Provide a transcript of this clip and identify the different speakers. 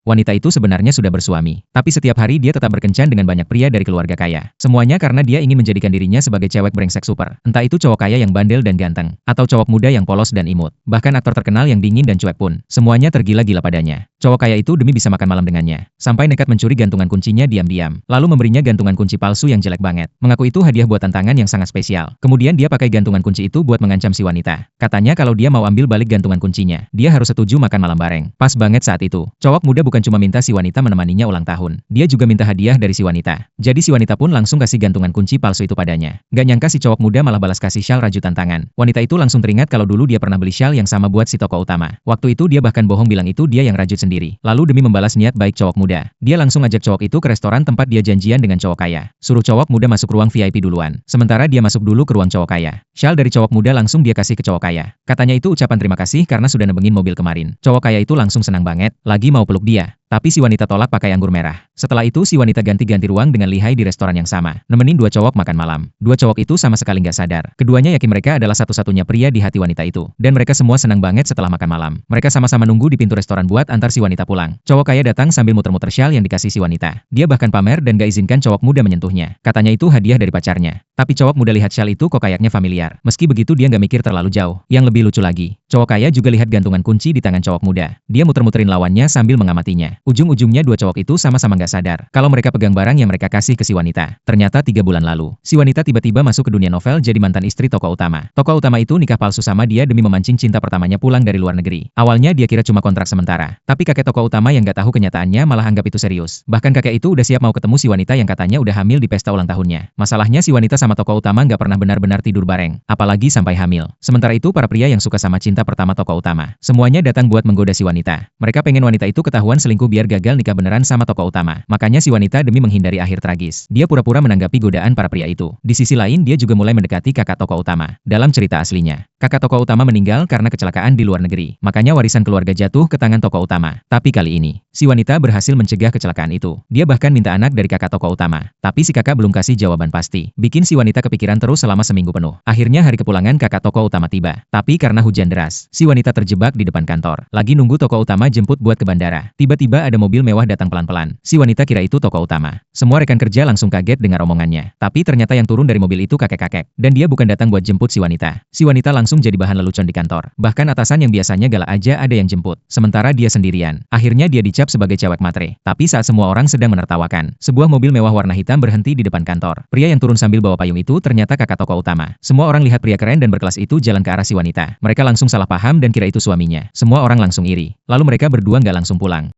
Speaker 1: Wanita itu sebenarnya sudah bersuami, tapi setiap hari dia tetap berkencan dengan banyak pria dari keluarga kaya. Semuanya karena dia ingin menjadikan dirinya sebagai cewek brengsek super. Entah itu cowok kaya yang bandel dan ganteng, atau cowok muda yang polos dan imut. Bahkan aktor terkenal yang dingin dan cuek pun, semuanya tergila-gila padanya. Cowok kaya itu demi bisa makan malam dengannya, sampai nekat mencuri gantungan kuncinya diam-diam, lalu memberinya gantungan kunci palsu yang jelek banget. Mengaku itu hadiah buatan tangan yang sangat spesial. Kemudian dia pakai gantungan kunci itu buat mengancam si wanita. Katanya kalau dia mau ambil balik gantungan kuncinya, dia harus setuju makan malam bareng. Pas banget saat itu, cowok muda bukan cuma minta si wanita menemaninya ulang tahun, dia juga minta hadiah dari si wanita. Jadi si wanita pun langsung kasih gantungan kunci palsu itu padanya. Gak nyangka si cowok muda malah balas kasih syal rajutan tangan. Wanita itu langsung teringat kalau dulu dia pernah beli syal yang sama buat si tokoh utama. Waktu itu dia bahkan bohong bilang itu dia yang rajut sendiri. Lalu demi membalas niat baik cowok muda, dia langsung ajak cowok itu ke restoran tempat dia janjian dengan cowok kaya. Suruh cowok muda masuk ruang VIP duluan, sementara dia masuk dulu ke ruang cowok kaya. Syal dari cowok muda langsung dia kasih ke cowok kaya. Katanya itu ucapan terima kasih karena sudah nebengin mobil kemarin. Cowok kaya itu langsung senang banget, lagi mau peluk dia. Tapi si wanita tolak pakai anggur merah. Setelah itu si wanita ganti-ganti ruang dengan lihai di restoran yang sama, nemenin dua cowok makan malam. Dua cowok itu sama sekali nggak sadar. Keduanya yakin mereka adalah satu-satunya pria di hati wanita itu. Dan mereka semua senang banget setelah makan malam. Mereka sama-sama nunggu di pintu restoran buat antar si wanita pulang. Cowok kaya datang sambil muter-muter syal yang dikasih si wanita. Dia bahkan pamer dan gak izinkan cowok muda menyentuhnya. Katanya itu hadiah dari pacarnya. Tapi cowok muda lihat syal itu kok kayaknya familiar. Meski begitu dia nggak mikir terlalu jauh. Yang lebih lucu lagi, cowok kaya juga lihat gantungan kunci di tangan cowok muda. Dia muter-muterin lawannya sambil mengamatinya. Ujung-ujungnya dua cowok itu sama-sama nggak sadar kalau mereka pegang barang yang mereka kasih ke si wanita. Ternyata 3 bulan lalu, si wanita tiba-tiba masuk ke dunia novel jadi mantan istri tokoh utama. Tokoh utama itu nikah palsu sama dia demi memancing cinta pertamanya pulang dari luar negeri. Awalnya dia kira cuma kontrak sementara, tapi kakek tokoh utama yang nggak tahu kenyataannya malah anggap itu serius. Bahkan kakek itu udah siap mau ketemu si wanita yang katanya udah hamil di pesta ulang tahunnya. Masalahnya si wanita sama tokoh utama nggak pernah benar-benar tidur bareng, apalagi sampai hamil. Sementara itu para pria yang suka sama cinta pertama tokoh utama, semuanya datang buat menggoda si wanita. Mereka pengen wanita itu ketahuan selingkuh biar gagal nikah beneran sama tokoh utama. Makanya si wanita demi menghindari akhir tragis, dia pura-pura menanggapi godaan para pria itu. Di sisi lain dia juga mulai mendekati kakak tokoh utama. Dalam cerita aslinya, kakak tokoh utama meninggal karena kecelakaan di luar negeri. Makanya warisan keluarga jatuh ke tangan tokoh utama. Tapi kali ini, si wanita berhasil mencegah kecelakaan itu. Dia bahkan minta anak dari kakak tokoh utama. Tapi si kakak belum kasih jawaban pasti. Bikin si wanita kepikiran terus selama seminggu penuh. Akhirnya hari kepulangan kakak tokoh utama tiba. Tapi karena hujan deras, si wanita terjebak di depan kantor. Lagi nunggu tokoh utama jemput buat ke bandara. Tiba-tiba ada mobil mewah datang pelan-pelan. Si wanita kira itu tokoh utama. Semua rekan kerja langsung kaget dengar omongannya. Tapi ternyata yang turun dari mobil itu kakek-kakek. Dan dia bukan datang buat jemput si wanita. Si wanita langsung jadi bahan lelucon di kantor. Bahkan atasan yang biasanya galak aja ada yang jemput. Sementara dia sendirian. Akhirnya dia dicap sebagai cewek matre. Tapi saat semua orang sedang menertawakan, sebuah mobil mewah warna hitam berhenti di depan kantor. Pria yang turun sambil bawa payung itu ternyata kakak tokoh utama. Semua orang lihat pria keren dan berkelas itu jalan ke arah si wanita. Mereka langsung salah paham dan kira itu suaminya. Semua orang langsung iri. Lalu mereka berdua nggak langsung pulang.